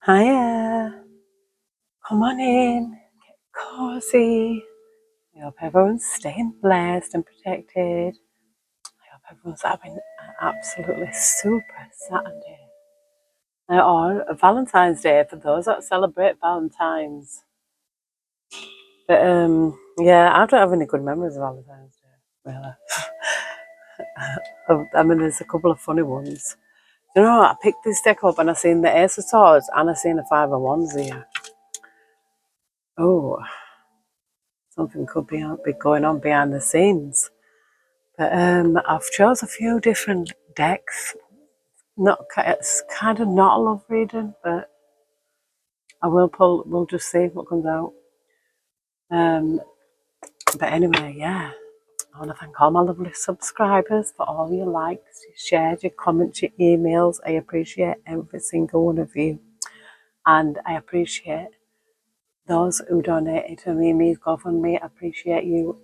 Hiya, come on in, get cozy. I hope everyone's staying blessed and protected. I hope everyone's having an absolutely super Saturday. Or Valentine's Day for those that celebrate Valentine's. But yeah, I don't have any good memories of Valentine's Day, really. I mean, there's a couple of funny ones. You know, I picked this deck up and I seen the Ace of Swords and I seen the Five of Wands here. Oh, something could be going on behind the scenes. But I've chose a few different decks. It's kind of not a love reading, but I will pull. We'll just see what comes out. But anyway, yeah. I want to thank all my lovely subscribers for all your likes, your shares, your comments, your emails. I appreciate every single one of you, and I appreciate those who donated to Mimi's GoFundMe. I appreciate you,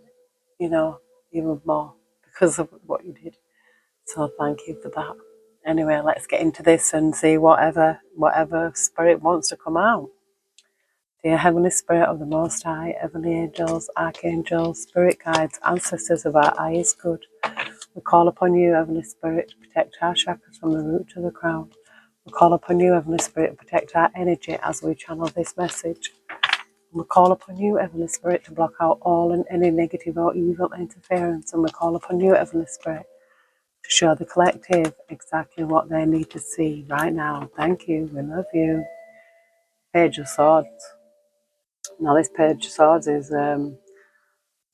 even more because of what you did. So thank you for that. Anyway, let's get into this and see whatever spirit wants to come out. Dear Heavenly Spirit of the Most High, Heavenly Angels, Archangels, Spirit Guides, Ancestors of our highest good, we call upon you, Heavenly Spirit, to protect our chakras from the root to the crown. We call upon you, Heavenly Spirit, to protect our energy as we channel this message. We call upon you, Heavenly Spirit, to block out all and any negative or evil interference. And we call upon you, Heavenly Spirit, to show the collective exactly what they need to see right now. Thank you. We love you. Page of Swords. Now this Page of Swords is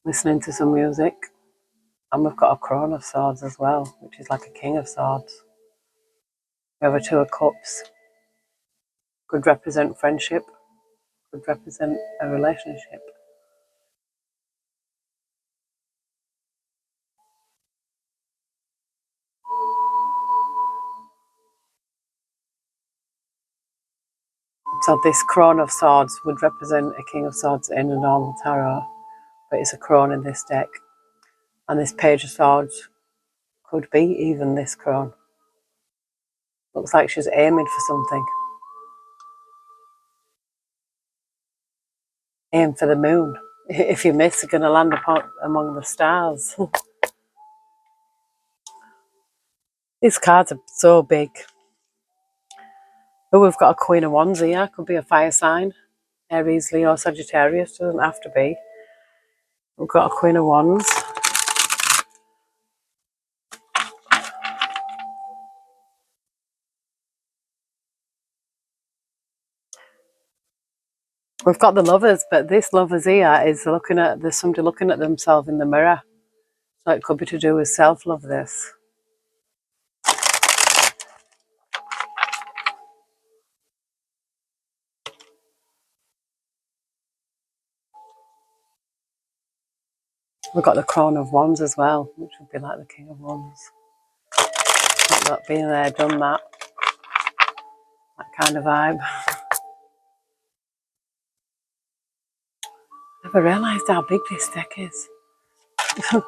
listening to some music. And we've got a Crown of Swords as well, which is like a King of Swords. We have a Two of Cups. Could represent friendship. Could represent a relationship. So this Crown of Swords would represent a King of Swords in a normal tarot, but it's a crown in this deck. And this Page of Swords could be even this crown. Looks like she's aiming for something. Aim for the moon. If you miss, you're going to land among the stars. These cards are so big. Oh, we've got a Queen of Wands here. Could be a fire sign. Aries, Leo, Sagittarius. Doesn't have to be. We've got a Queen of Wands. We've got the Lovers, but this Lovers here is there's somebody looking at themselves in the mirror. So it could be to do with self-love, this. We've got the Crown of Wands as well, which would be like the King of Wands. Not being there, done that. That kind of vibe. Never realised how big this deck is. Holy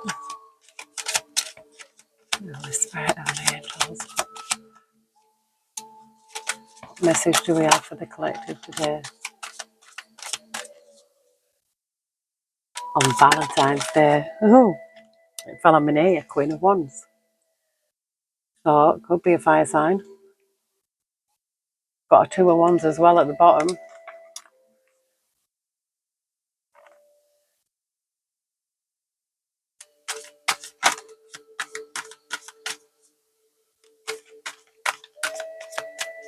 Spirit, Heavenly Angels. What message do we have for the collective today? On Valentine's Day. Oh, it fell on my knee, a Queen of Wands. So it could be a fire sign. Got a Two of Wands as well at the bottom.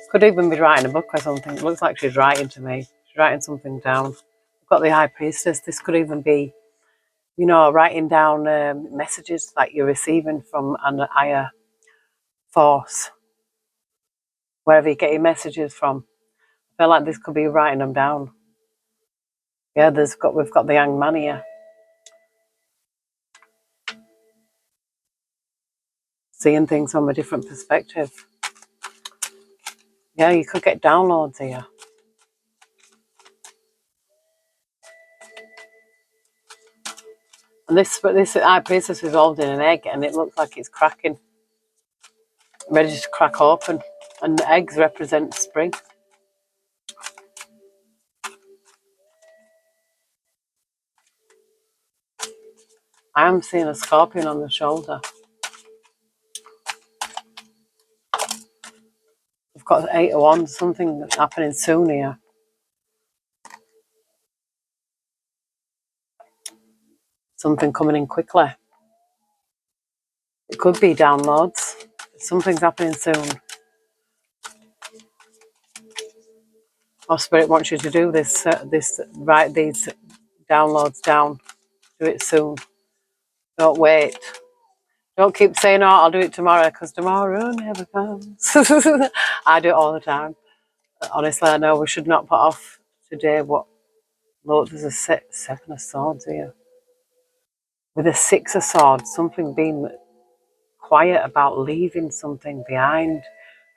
Could even be writing a book or something. It looks like she's writing to me. She's writing something down. We've got the High Priestess. This could even be, writing down messages that you're receiving from an higher force. Wherever you get your messages from. I feel like this could be writing them down. Yeah, we've got the Young Man here. Seeing things from a different perspective. Yeah, you could get downloads here. And this High Priestess is holding an egg, and it looks like it's cracking, ready to crack open. And the eggs represent spring. I am seeing a scorpion on the shoulder. We've got 8 of Wands, something happening soon here. Something coming in quickly. It could be downloads. Something's happening soon. Or Spirit wants you to do this, write these downloads down. Do it soon. Don't wait. Don't keep saying, oh, I'll do it tomorrow, because tomorrow never comes. I do it all the time. Honestly, I know we should not put off today. What? Look, there's a 7 of Swords here. With a 6 of Swords, something being quiet about leaving something behind.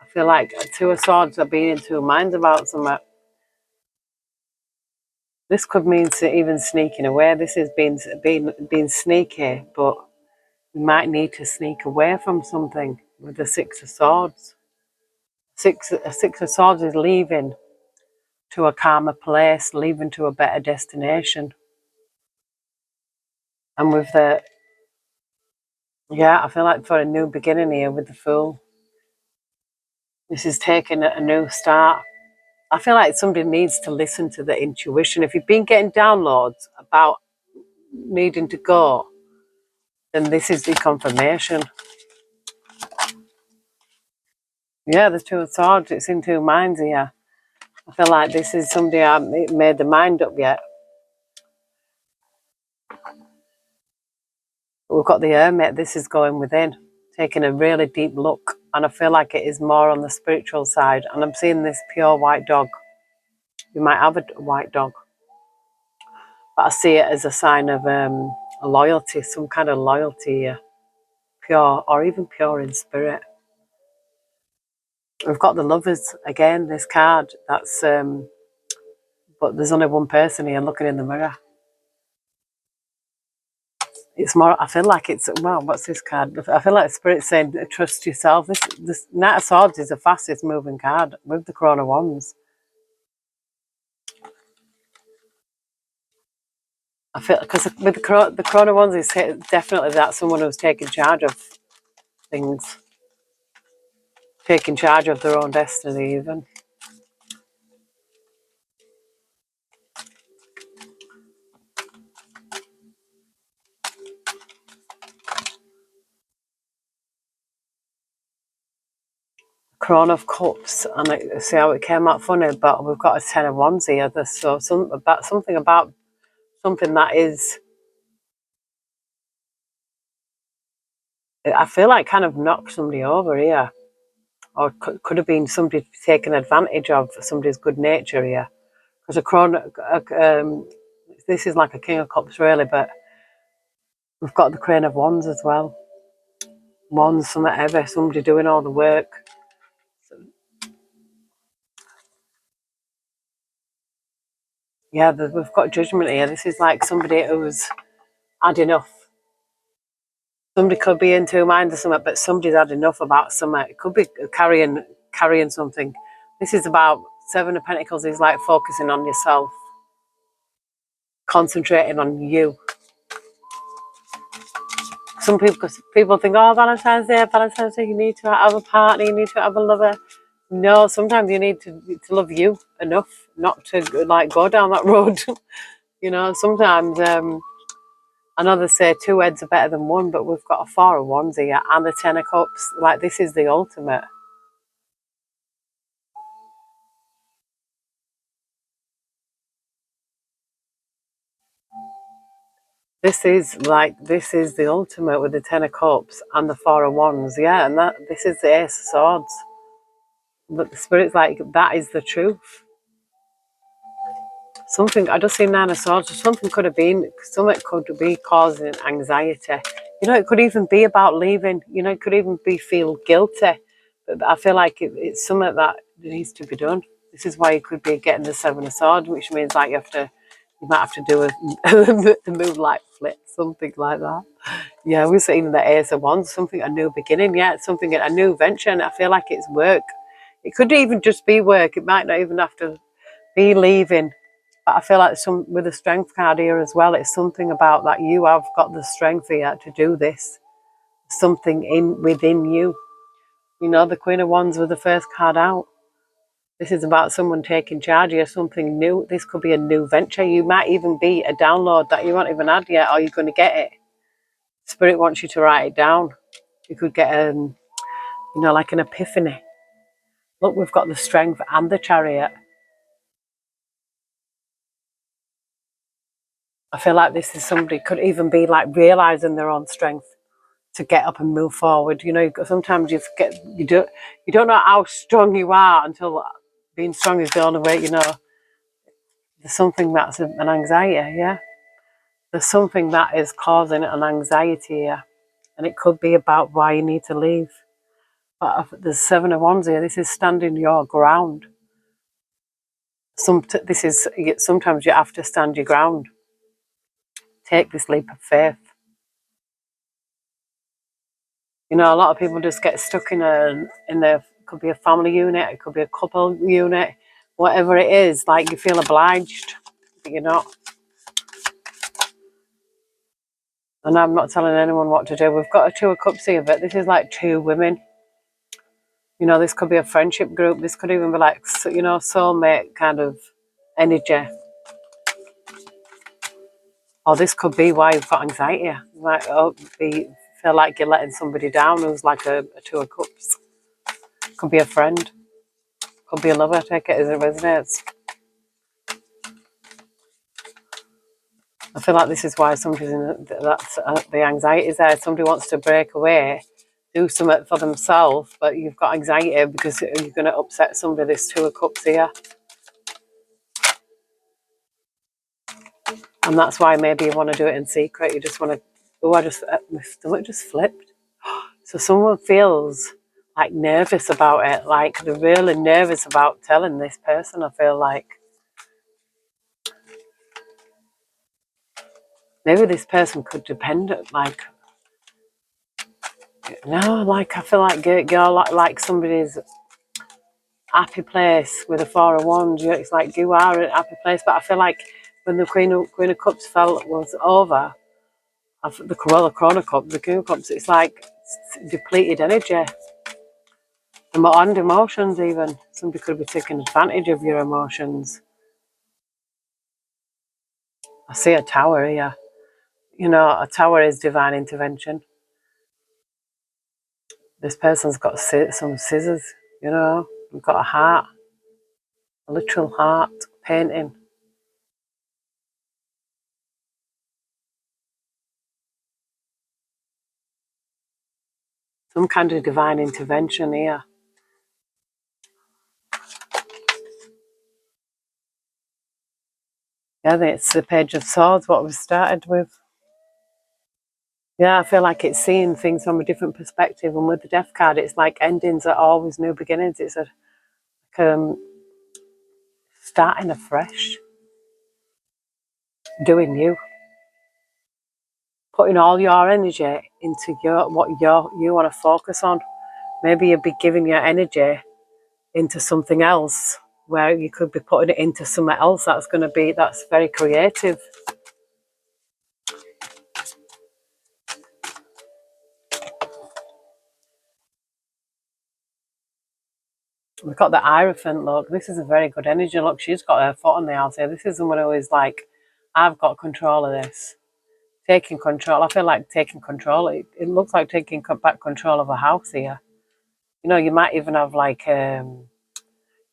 I feel like 2 of Swords are being in 2 minds about something. This could mean even sneaking away. This is being sneaky, but you might need to sneak away from something with the 6 of Swords. A 6 of Swords is leaving to a calmer place, leaving to a better destination. And with the, yeah, I feel like for a new beginning here with the Fool. This is taking a new start. I feel like somebody needs to listen to the intuition. If you've been getting downloads about needing to go, then this is the confirmation. Yeah, there's 2 of Swords. It's in 2 minds here. I feel like this is somebody I haven't made the mind up yet. We've got the Hermit. This is going within, taking a really deep look. And I feel like it is more on the spiritual side. And I'm seeing this pure white dog. You might have a white dog. But I see it as a sign of a loyalty, some kind of loyalty here. Pure, or even pure in spirit. We've got the Lovers again, this card. That's but there's only one person here looking in the mirror. It's more, I feel like it's, well, what's this card? I feel like Spirit's saying trust yourself. This Knight of Swords is the fastest moving card with the Crown of Wands. I feel, because with the Crown of Wands, it's definitely that someone who's taking charge of things, taking charge of their own destiny even. Crown of Cups, and I see how it came out funny, but we've got a 10 of Wands here. So something about something that is, I feel like kind of knocked somebody over here, or could have been somebody taking advantage of somebody's good nature here. Because a crown, this is like a King of Cups really, but we've got the Queen of Wands as well. Wands, somebody doing all the work. Yeah, we've got Judgment here. This is like somebody who's had enough. Somebody could be in 2 minds or something, but somebody's had enough about something. It could be carrying something. This is about 7 of Pentacles is like focusing on yourself, concentrating on you. Some people think, oh, Valentine's Day, you need to have a partner, you need to have a lover. No, sometimes you need to love you enough not to like go down that road. You know, sometimes I know they say 2 heads are better than 1, but we've got a 4 of Wands here and a 10 of Cups. Like, this is the ultimate. This is the ultimate with the 10 of Cups and the 4 of Wands. Yeah, and this is the Ace of Swords. But the Spirit's like, that is the truth. Something, I just see 9 of Swords, something could be causing anxiety. You know, it could even be about leaving. You know, it could even be feel guilty. But I feel like it's something that needs to be done. This is why you could be getting the 7 of Swords, which means like you might have to do the moonlight flip, something like that. Yeah, we're seeing the Ace of Wands, something, a new beginning. Yeah, it's something, a new venture, and I feel like it's work. It could even just be work. It might not even have to be leaving. But I feel like with the strength card here as well, it's something about that you have got the strength here to do this. Something within you. You know, the Queen of Wands with the first card out. This is about someone taking charge of something new. This could be a new venture. You might even be a download that you haven't even had yet, or you're going to get it. Spirit wants you to write it down. You could get, like an epiphany. Look, we've got the strength and the chariot. I feel like this is somebody could even be like realizing their own strength to get up and move forward. You know, sometimes you don't know how strong you are until being strong is the only way. You know, there's something that's an anxiety. Yeah, there's something that is causing an anxiety here, and it could be about why you need to leave. But there's 7 of Wands here. This is standing your ground. Sometimes you have to stand your ground. Take this leap of faith. You know, a lot of people just get stuck in could be a family unit, it could be a couple unit, whatever it is, like you feel obliged, but you're not. And I'm not telling anyone what to do. We've got a 2 of Cups here, but this is like 2 women. You know, this could be a friendship group. This could even be like, you know, soulmate kind of energy. Or this could be why you've got anxiety. You might feel like you're letting somebody down who's like a 2 of Cups. Could be a friend. Could be a lover. Take it as it resonates. I feel like this is why the anxiety is there. Somebody wants to break away, do something for themselves, but you've got anxiety because you're going to upset somebody. This 2 of Cups here. And that's why maybe you want to do it in secret. You just want to, my stomach just flipped. So someone feels like nervous about it, like they're really nervous about telling this person, I feel like. Maybe this person could depend, like, no, like I feel like you're like somebody's happy place with a 4 of Wands. It's like you are a happy place, but I feel like when the Queen of Cups was over, the Crown of Cups, the Queen of Cups, it's like depleted energy and emotions. Even somebody could be taking advantage of your emotions. I see a tower here. You know, a tower is divine intervention. This person's got some scissors. You know, we've got a heart, a literal heart painting. Some kind of divine intervention here. Yeah, it's the Page of Swords, what we started with. Yeah, I feel like it's seeing things from a different perspective. And with the Death card, it's like endings are always new beginnings. It's starting afresh, doing you, putting all your energy into what you want to focus on. Maybe you'll be giving your energy into something else where you could be putting it into something else that's very creative. We've got the Hierophant, look. This is a very good energy. Look, she's got her foot on the house here. This is someone who is like, I've got control of this. Taking control. I feel like taking control. It looks like taking back control of a house here. You know, you might even have like a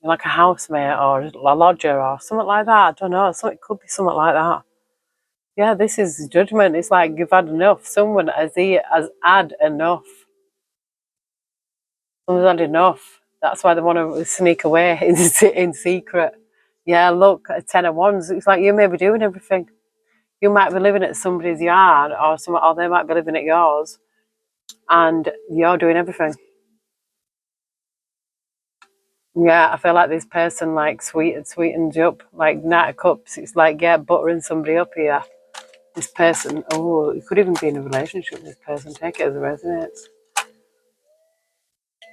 housemate or a lodger or something like that. I don't know. It could be something like that. Yeah, this is judgment. It's like you've had enough. Someone has had enough. Someone's had enough. That's why they want to sneak away in secret. Yeah, look, a 10 of Wands. It's like you may be doing everything. You might be living at somebody's yard or they might be living at yours, and you're doing everything. Yeah, I feel like this person like sweetens you up, like Knight of Cups. It's like, yeah, buttering somebody up here. This person, you could even be in a relationship with this person. Take it as it resonates.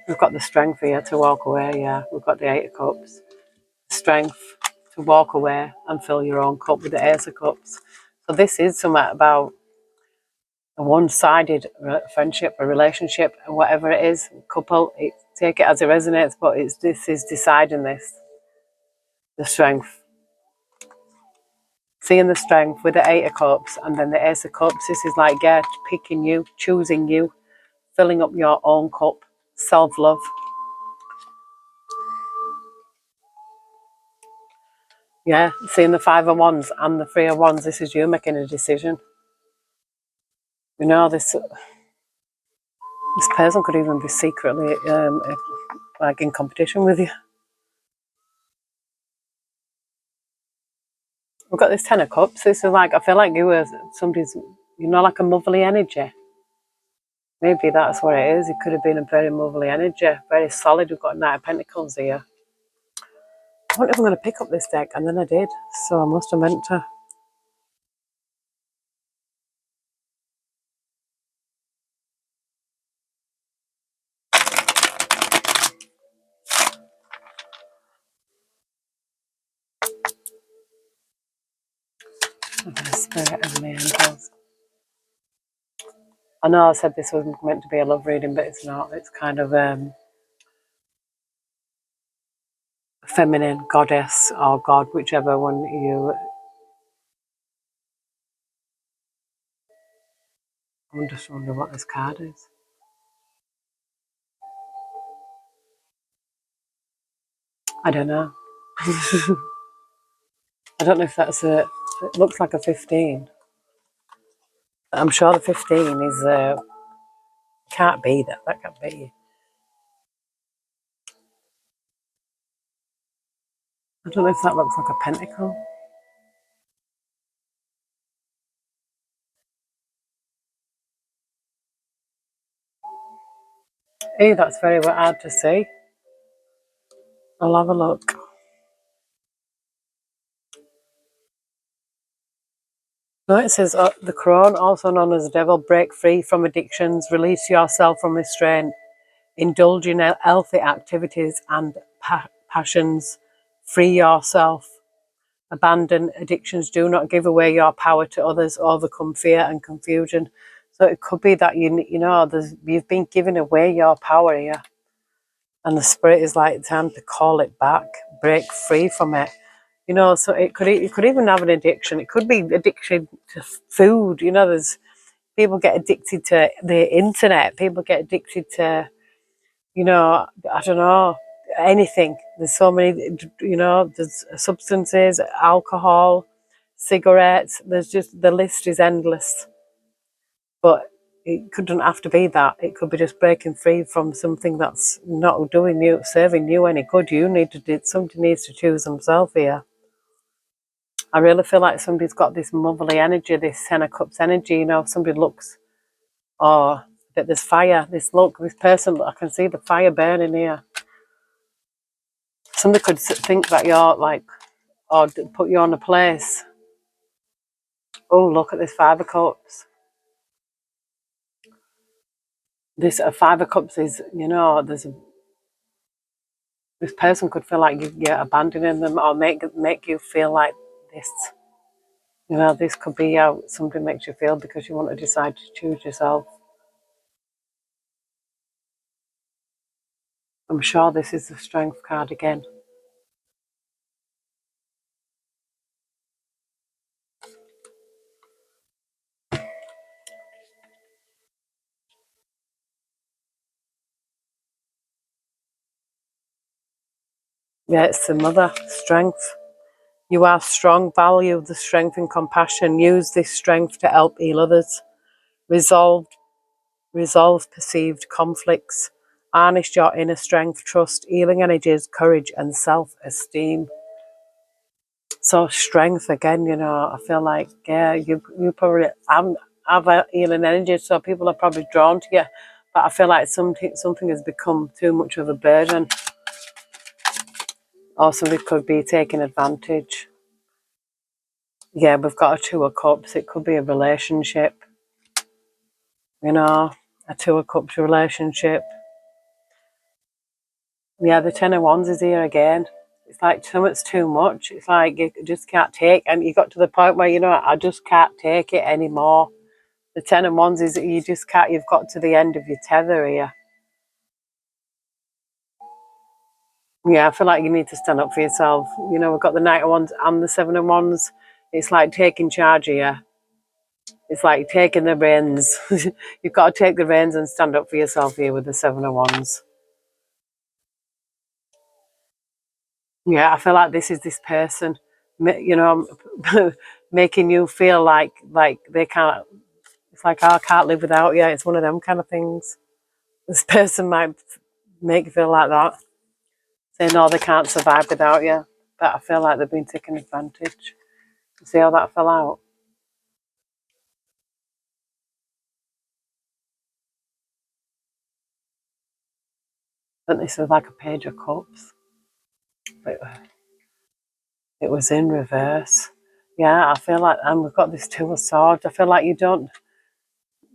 We've got the strength here to walk away, yeah. We've got the 8 of Cups. Strength to walk away and fill your own cup with the Ace of Cups. So this is something about a one-sided friendship, a relationship, and whatever it is, couple, take it as it resonates, but this is deciding this, the strength. Seeing the strength with the Eight of Cups and then the Ace of Cups, this is like, yeah, picking you, choosing you, filling up your own cup, self-love. Yeah, seeing the Five of Wands and the Three of Wands, this is you making a decision. You know, this person could even be secretly like in competition with you. We've got this Ten of Cups. This is like, I feel like you were somebody's, you know, like a motherly energy. Maybe that's what it is. It could have been a very motherly energy, very solid. We've got Knight of Pentacles here. I wonder if I'm going to pick up this deck, and then I did. So I must have meant to. I'm going to Spirit and the Angels. I know I said this was meant to be a love reading, but it's not. It's kind of feminine, goddess or god, whichever one you. I'm just wondering what this card is. I don't know. I don't know if that's a. It looks like a 15. I'm sure the 15 is. Can't be that. That can't be. I don't know if that looks like a pentacle. Hey, that's very hard to see. I'll have a look. No, it says the Crown, also known as the Devil, break free from addictions, release yourself from restraint, indulge in healthy activities and passions, free yourself, abandon addictions, do not give away your power to others, overcome fear and confusion. So it could be that you've been giving away your power here, and the Spirit is like, time to call it back, break free from it. You know, so it could even have an addiction. It could be addiction to food. You know, there's people get addicted to the internet. People get addicted to, you know, I don't know, anything. There's so many, you know, there's substances, alcohol, cigarettes. There's just, the list is endless. But it couldn't have to be that. It could be just breaking free from something that's not doing you, serving you any good. Somebody needs to choose themselves here. I really feel like somebody's got this motherly energy, this Ten of Cups energy. You know, somebody looks, oh, but there's fire. This person, I can see the fire burning here. Somebody could think that you're like, or put you on a place. Oh, look at this Five of Cups. This Five of Cups is, you know, this person could feel like you're abandoning them, or make you feel like this. You know, this could be how somebody makes you feel because you want to decide to choose yourself. I'm sure this is the Strength card again. Yeah, it's the Mother, Strength. You are strong, value the strength and compassion. Use this strength to help heal others. Resolve perceived conflicts. Harness your inner strength, trust, healing energies, courage, and self-esteem. So strength again, you know, I feel like, yeah, you probably have a healing energy, so people are probably drawn to you. But I feel like something has become too much of a burden, or somebody could be taking advantage. Yeah, we've got a Two of Cups. It could be a relationship, you know, a Two of Cups relationship. Yeah, the Ten of Wands is here again. It's like so much too much. It's like you just can't take, and you got to the point where I just can't take it anymore. The 10 of Wands is you just can't. You've got to the end of your tether here. Yeah, I feel like you need to stand up for yourself. We've got the Knight of Wands and the 7 of Wands. It's like taking charge here. It's like taking the reins. You've got to take the reins and stand up for yourself here with the 7 of Wands. Yeah, I feel like this is this person, making you feel like they can't. It's like, oh, I can't live without you. It's one of them kind of things. This person might make you feel like that. Say, no, they can't survive without you. But I feel like they've been taken advantage. See how that fell out? But this is like a Page of Cups. It was in reverse. Yeah, I feel like, and we've got this Two of Swords. I feel like you don't.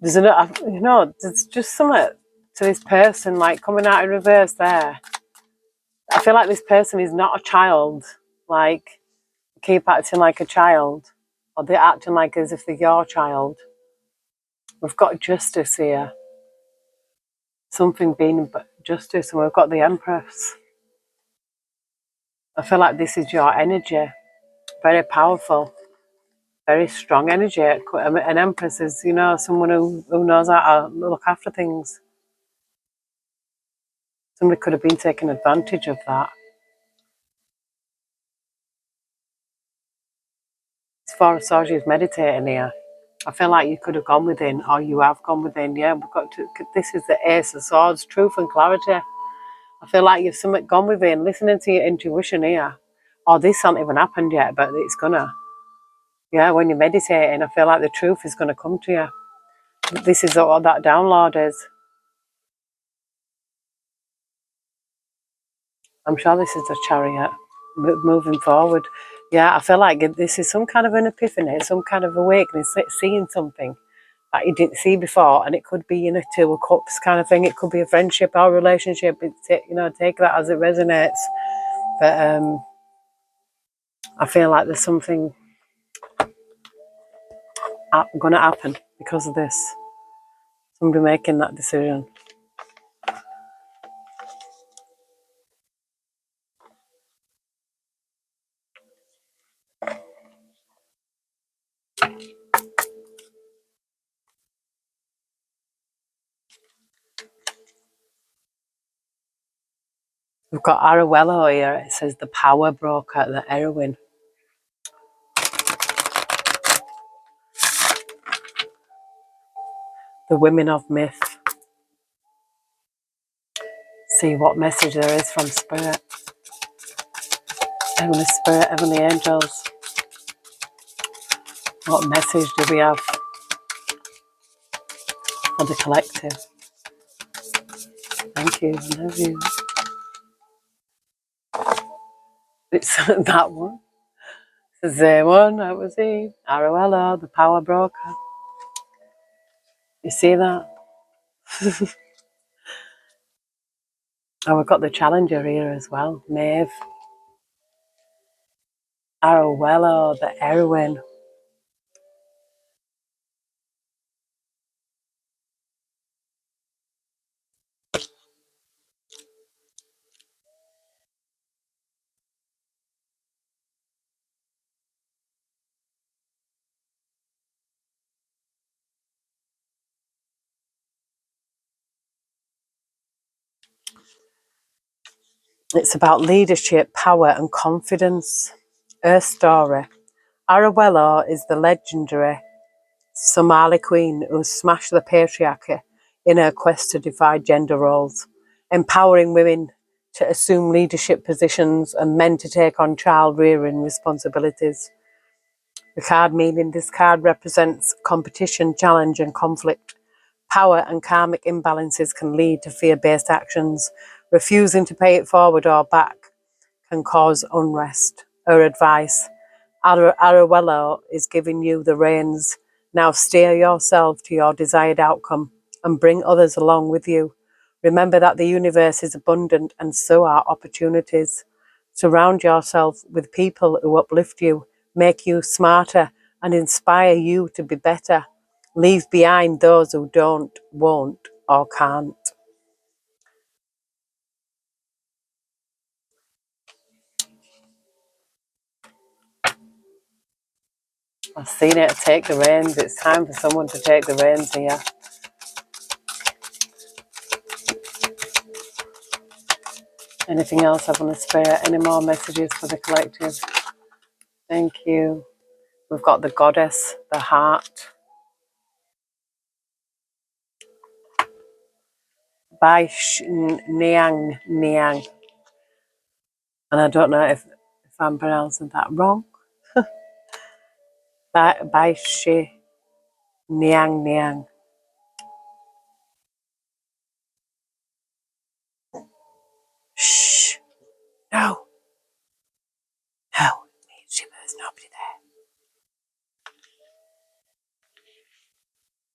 There's just something to this person like coming out in reverse there. I feel like this person is not a child. Like, keep acting like a child, or they're acting like as if they're your child. We've got Justice here. Something being justice, and we've got the Empress. I feel like this is your energy. Very powerful. Very strong energy. An Empress is, someone who knows how to look after things. Somebody could have been taking advantage of that. As far as Soji's meditating here, I feel like you could have gone within, or you have gone within. Yeah, we've got to. This is the Ace of Swords, truth and clarity. I feel like you've something gone within, listening to your intuition here. Or this hasn't even happened yet, but it's gonna. Yeah, when you're meditating, I feel like the truth is gonna come to you. This is what that download is. I'm sure this is the Chariot moving forward. Yeah, I feel like this is some kind of an epiphany, some kind of awakening, seeing something that you didn't see before, and it could be Two of Cups kind of thing. It could be a friendship or a relationship. Take that as it resonates. But I feel like there's something going to happen because of this. Somebody making that decision. We've got Aruello here. It says the power broker, the heroine. The women of myth. See what message there is from Spirit. Heavenly Spirit, Heavenly Angels. What message do we have for the collective? Thank you. I love you. It's that one. It's the same one. That was it. Aruello, the power broker. You see that? And we've got the challenger here as well. Maeve. Aruello, the heroine. It's about leadership, power, and confidence. Her story. Aruello is the legendary Somali queen who smashed the patriarchy in her quest to defy gender roles, empowering women to assume leadership positions and men to take on child rearing responsibilities. The card meaning this card represents competition, challenge, and conflict. Power and karmic imbalances can lead to fear-based actions. Refusing to pay it forward or back can cause unrest. Her advice: Aruello is giving you the reins. Now steer yourself to your desired outcome and bring others along with you. Remember that the universe is abundant and so are opportunities. Surround yourself with people who uplift you, make you smarter, and inspire you to be better. Leave behind those who don't, won't, or can't. I've seen it. Take the reins. It's time for someone to take the reins here. Anything else I want to spare? Any more messages for the collective? Thank you. We've got the goddess, the heart. Bai Niang Niang. And I don't know if I'm pronouncing that wrong. Bai Niang Niang. Shh. No. No. There's nobody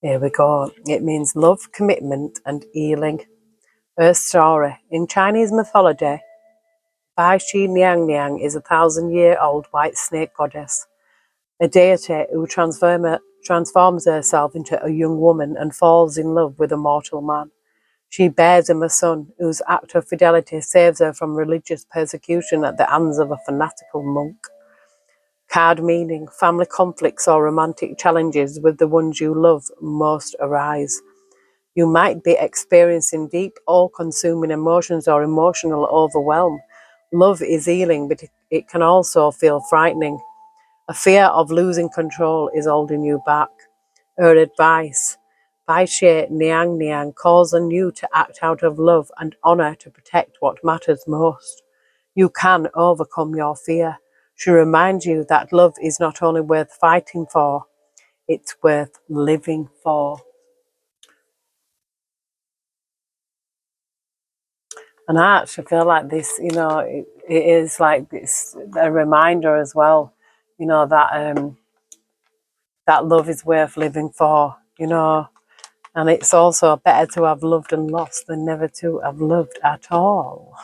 there. Here we go. It means love, commitment, and healing. Her story. In Chinese mythology, Bai Shi Niang Niang is a 1,000-year-old white snake goddess, a deity who transforms herself into a young woman and falls in love with a mortal man. She bears him a son whose act of fidelity saves her from religious persecution at the hands of a fanatical monk. Card meaning: family conflicts or romantic challenges with the ones you love most arise. You might be experiencing deep, all-consuming emotions or emotional overwhelm. Love is healing, but it can also feel frightening. A fear of losing control is holding you back. Her advice: Bai Shi Niang Niang calls on you to act out of love and honor to protect what matters most. You can overcome your fear. She reminds you that love is not only worth fighting for, it's worth living for. And I actually feel like this, it is like it's a reminder as well, that love is worth living for, and it's also better to have loved and lost than never to have loved at all.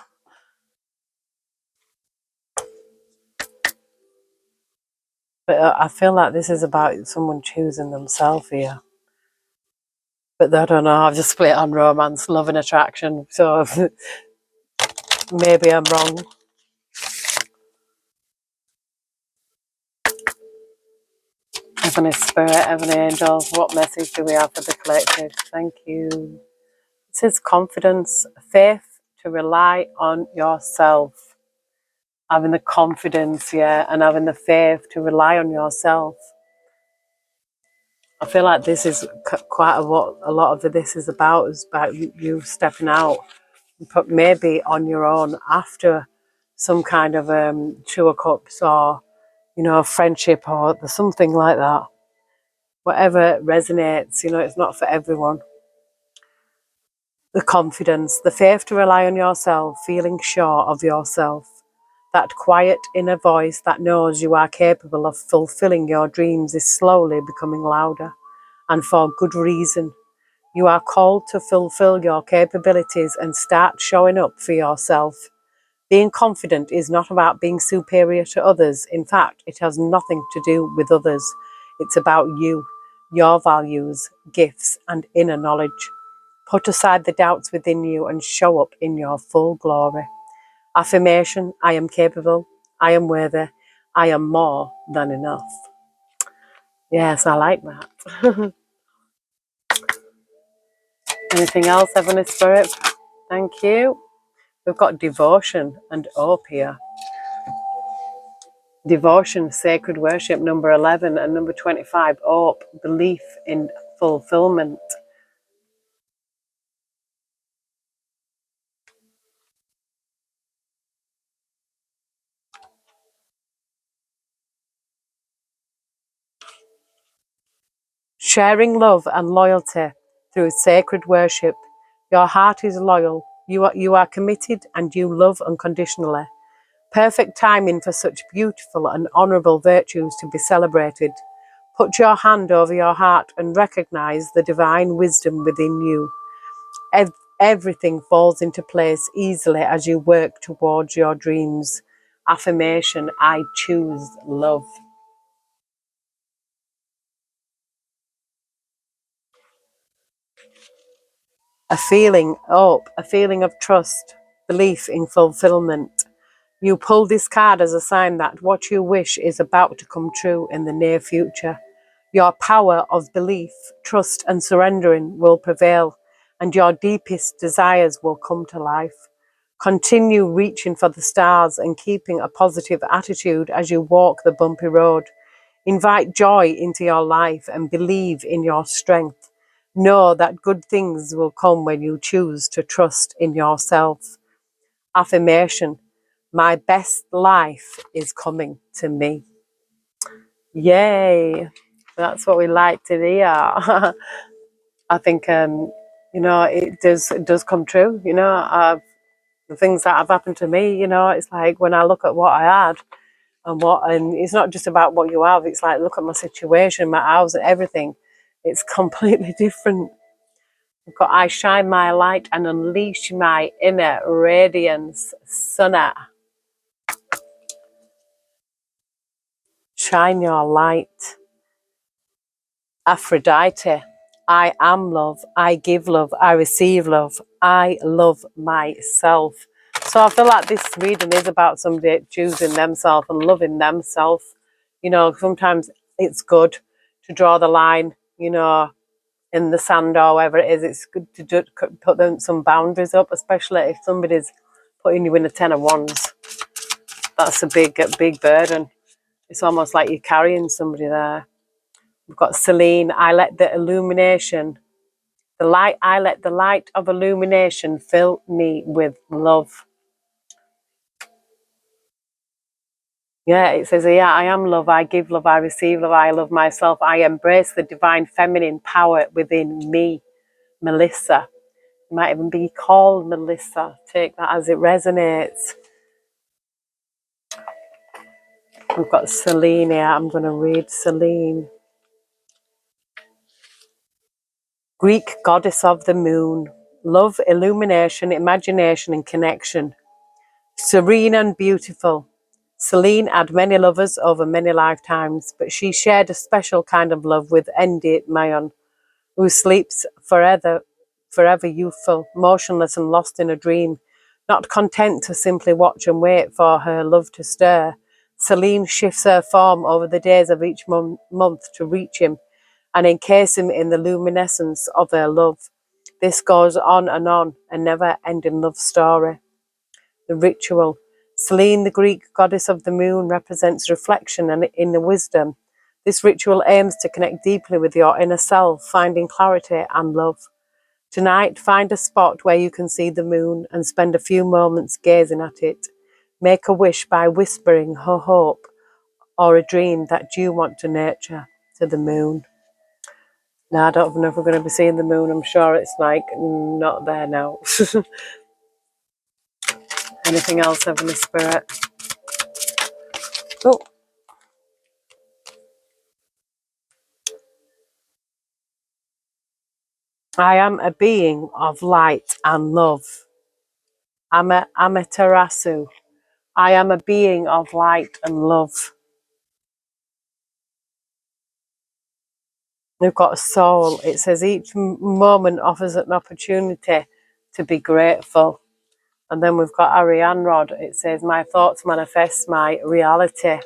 But I feel like this is about someone choosing themselves here. But I don't know, I've just split on romance, love and attraction, so maybe I'm wrong. Heavenly Spirit, Heavenly Angels, what message do we have for the collective? Thank you. It says confidence, faith to rely on yourself. Having the confidence, and having the faith to rely on yourself. I feel like this is quite what a lot of this is about you stepping out, maybe on your own after some kind of Two of Cups or, friendship or something like that. Whatever resonates, it's not for everyone. The confidence, the faith to rely on yourself, feeling sure of yourself. That quiet inner voice that knows you are capable of fulfilling your dreams is slowly becoming louder, and for good reason. You are called to fulfill your capabilities and start showing up for yourself. Being confident is not about being superior to others. In fact, it has nothing to do with others. It's about you, your values, gifts, and inner knowledge. Put aside the doubts within you and show up in your full glory. Affirmation: I am capable, I am worthy, I am more than enough. Yes, I like that. Anything else, Heavenly Spirit? Thank you. We've got devotion and hope here. Devotion, sacred worship, number 11, and number 25, hope, belief in fulfillment. Sharing love and loyalty through sacred worship. Your heart is loyal, you are committed, and you love unconditionally. Perfect timing for such beautiful and honourable virtues to be celebrated. Put your hand over your heart and recognise the divine wisdom within you. Everything falls into place easily as you work towards your dreams. Affirmation, I choose love. A feeling, hope, a feeling of trust, belief in fulfillment. You pull this card as a sign that what you wish is about to come true in the near future. Your power of belief, trust, and surrendering will prevail, and your deepest desires will come to life. Continue reaching for the stars and keeping a positive attitude as you walk the bumpy road. Invite joy into your life and believe in your strength. Know that good things will come when you choose to trust in yourself. Affirmation, my best life is coming to me. Yay! That's what we like to hear. I think, it does come true. The things that have happened to me, it's like when I look at what I had and it's not just about what you have. It's like, look at my situation, my house and everything. It's completely different. I've got, I shine my light and unleash my inner radiance. Sunna, shine your light. Aphrodite, I am love, I give love, I receive love, I love myself. So I feel like this reading is about somebody choosing themselves and loving themselves. Sometimes it's good to draw the line, in the sand or wherever it is. It's good to put some boundaries up, especially if somebody's putting you in a 10 of wands. That's a big burden. It's almost like you're carrying somebody there. We've got Celine, I let the light of illumination fill me with love. Yeah, it says, yeah, I am love, I give love, I receive love, I love myself, I embrace the divine feminine power within me. Melissa. You might even be called Melissa. Take that as it resonates. We've got Celine here. I'm going to read Celine. Greek goddess of the moon. Love, illumination, imagination and connection. Serene and beautiful. Celine had many lovers over many lifetimes, but she shared a special kind of love with Endi Mayon, who sleeps forever youthful, motionless and lost in a dream. Not content to simply watch and wait for her love to stir, Celine shifts her form over the days of each month to reach him and encase him in the luminescence of her love. This goes on, a never-ending love story. The ritual. Selene, the Greek goddess of the moon, represents reflection and inner wisdom. This ritual aims to connect deeply with your inner self, finding clarity and love. Tonight, find a spot where you can see the moon and spend a few moments gazing at it. Make a wish by whispering her hope or a dream that you want to nurture to the moon. Now, I don't know if we're going to be seeing the moon. I'm sure it's like not there now. Anything else, Heavenly Spirit? Oh, I am a being of light and love. Amaterasu. I am a being of light and love. We've got a soul. It says each moment offers an opportunity to be grateful. And then we've got Ariane Rod. It says, my thoughts manifest my reality.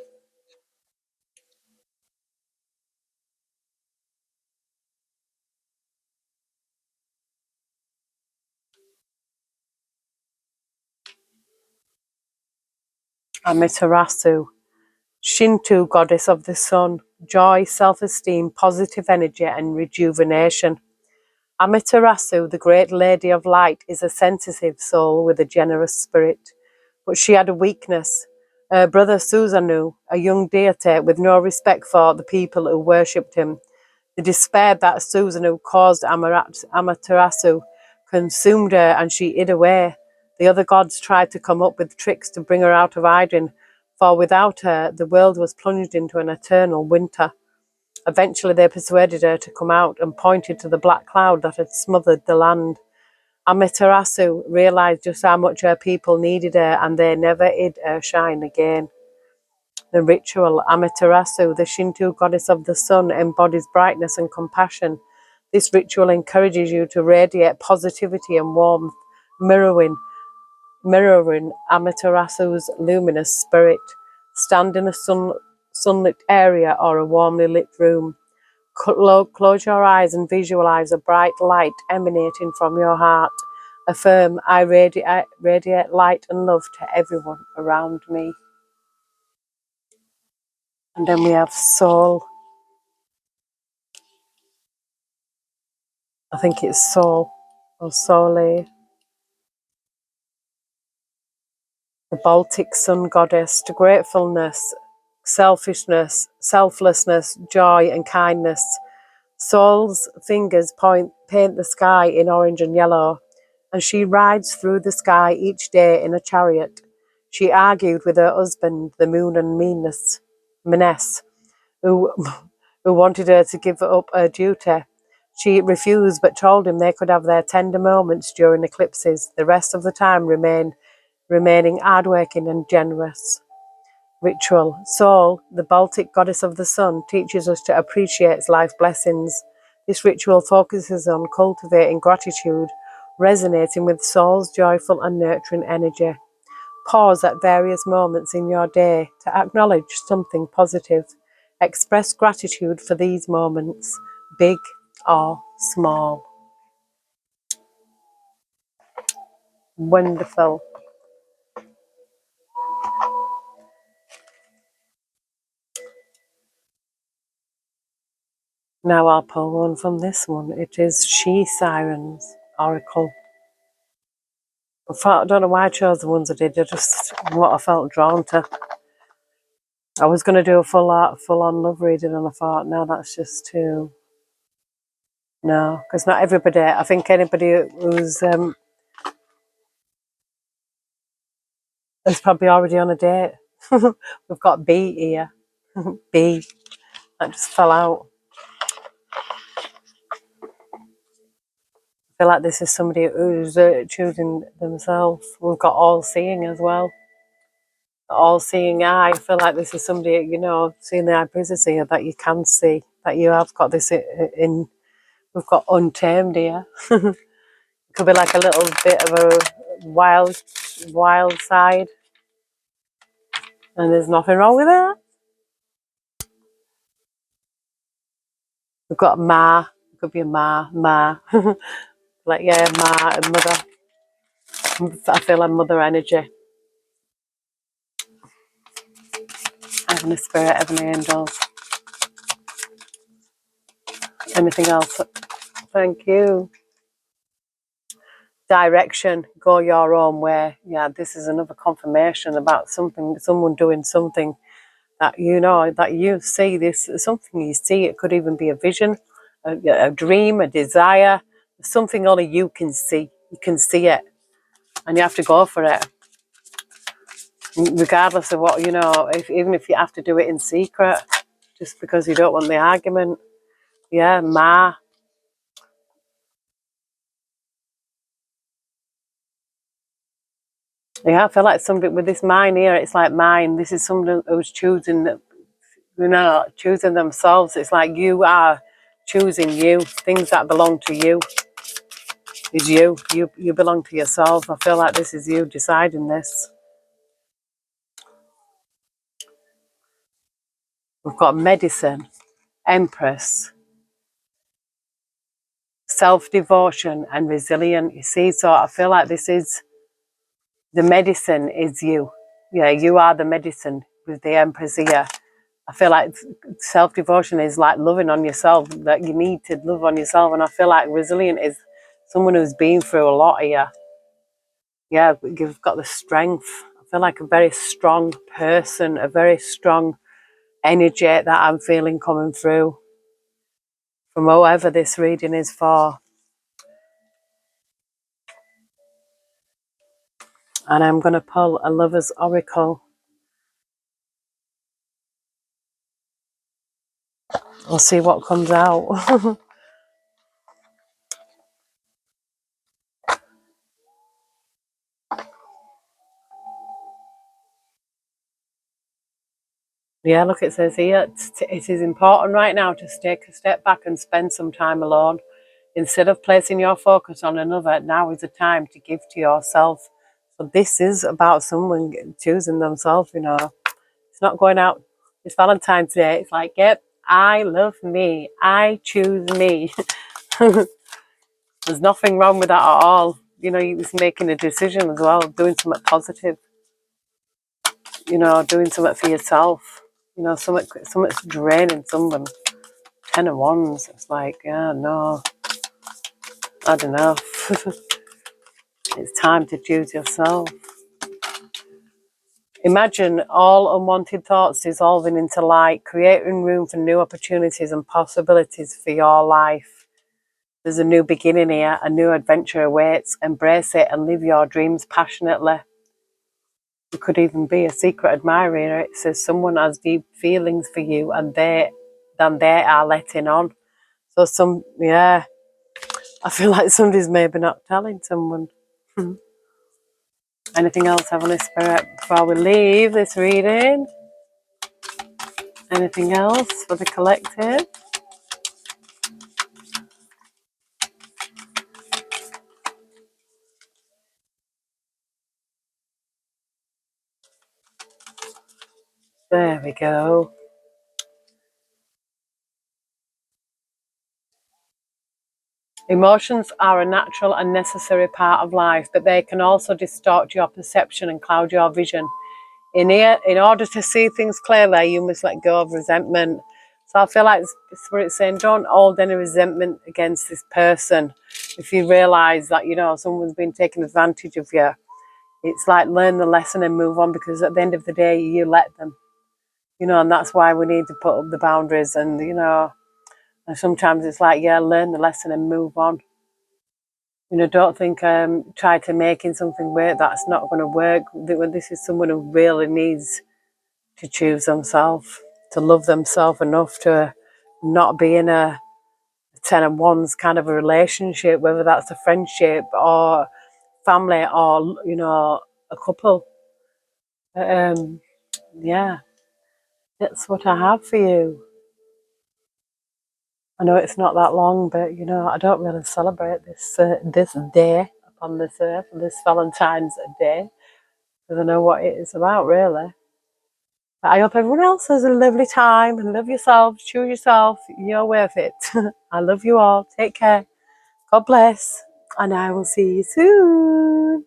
Amaterasu. Shinto, goddess of the sun. Joy, self-esteem, positive energy and rejuvenation. Amaterasu, the great lady of light, is a sensitive soul with a generous spirit. But she had a weakness. Her brother Susanoo, a young deity with no respect for the people who worshipped him. The despair that Susanoo caused Amaterasu consumed her and she hid away. The other gods tried to come up with tricks to bring her out of hiding, for without her, the world was plunged into an eternal winter. Eventually they persuaded her to come out and pointed to the black cloud that had smothered the land. Amaterasu realized just how much her people needed her, and they never hid her shine again. The ritual. Amaterasu, the Shinto goddess of the sun, embodies brightness and compassion. This ritual encourages you to radiate positivity and warmth, mirroring Amaterasu's luminous spirit. Stand in a sunlit area or a warmly lit room. Close your eyes and visualize a bright light emanating from your heart. Affirm, I radiate light and love to everyone around me. And then we have soul. I think it's soul or sole. The Baltic sun goddess to gratefulness, selflessness, joy and kindness. Soul's fingers paint the sky in orange and yellow, and she rides through the sky each day in a chariot. She argued with her husband, the moon and Miness, who, who wanted her to give up her duty. She refused, but told him they could have their tender moments during eclipses, the rest of the time remaining hardworking and generous. Ritual. Sol, the Baltic goddess of the sun, teaches us to appreciate life's blessings. This ritual focuses on cultivating gratitude, resonating with Sol's joyful and nurturing energy. Pause at various moments in your day to acknowledge something positive. Express gratitude for these moments, big or small. Wonderful. Now I'll pull one from this one. It is She Sirens Oracle. I don't know why I chose the ones I did. They're just what I felt drawn to. I was going to do a full on love reading, and I thought, no, that's just too. No, because not everybody. I think anybody who's is probably already on a date. We've got B here. B. That just fell out. I feel like this is somebody who's choosing themselves. We've got all seeing as well. All seeing eye. I feel like this is somebody, seeing the eye presence here that you can see, that you have got this in. We've got untamed here. It could be like a little bit of a wild side, and there's nothing wrong with that. We've got Ma. It could be a Ma. Like, yeah, Ma and mother. I feel like mother energy. Heavenly Spirit, Heavenly Angels. Anything else? Thank you. Direction, go your own way. Yeah, this is another confirmation about someone doing something that that you see. This something you see. It could even be a vision, a dream, a desire, something only you can see. You can see it, and you have to go for it, regardless of what even if you have to do it in secret, just because you don't want the argument. Yeah, Ma. Yeah, I feel like somebody with this mine here. It's like mine. This is someone who's choosing choosing themselves. It's like you are choosing you. Things that belong to you is you. You belong to yourself. I feel like this is you deciding this. We've got medicine, Empress, self-devotion and resilient. You see, so I feel like this is the medicine is you. Yeah, you are the medicine with the Empress here. I feel like self-devotion is like loving on yourself, that you need to love on yourself. And I feel like resilient is someone who's been through a lot here. Yeah, you've got the strength. I feel like a very strong person, a very strong energy that I'm feeling coming through from whoever this reading is for. And I'm going to pull a Lover's Oracle. We'll see what comes out. Yeah, look, it says here, it is important right now to take a step back and spend some time alone. Instead of placing your focus on another, now is the time to give to yourself. So this is about someone choosing themselves, you know. It's not going out. It's Valentine's Day. It's like, yep, I love me. I choose me. There's nothing wrong with that at all. You know, you're just making a decision as well, doing something positive, you know, doing something for yourself. You know, something's draining someone. 10 of Wands. It's like, yeah, no, I don't know. It's time to choose yourself. Imagine all unwanted thoughts dissolving into light, creating room for new opportunities and possibilities for your life. There's a new beginning here, a new adventure awaits. Embrace it and live your dreams passionately. You could even be a secret admirer. It says someone has deep feelings for you and they are letting on. So I feel like somebody's maybe not telling someone. Anything else, Heavenly Spirit, before we leave this reading? Anything else for the collective? There we go. Emotions are a natural and necessary part of life, but they can also distort your perception and cloud your vision. In order to see things clearly, you must let go of resentment. So I feel like Spirit's saying, don't hold any resentment against this person. If you realise that, you know, someone's been taking advantage of you, it's like learn the lesson and move on, because at the end of the day, you let them. You know, and that's why we need to put up the boundaries and, you know, and sometimes it's like, yeah, learn the lesson and move on. You know, don't think try to making something work. That's not going to work. This is someone who really needs to choose themselves, to love themselves enough to not be in a 10 of Wands kind of a relationship, whether that's a friendship or family or, you know, a couple. Yeah, that's what I have for you. I know it's not that long, but you know, I don't really celebrate this day upon this earth, this Valentine's Day, because I know what it is about, really. But I hope everyone else has a lovely time and love yourself, choose yourself, you're worth it. I love you all. Take care. God bless. And I will see you soon.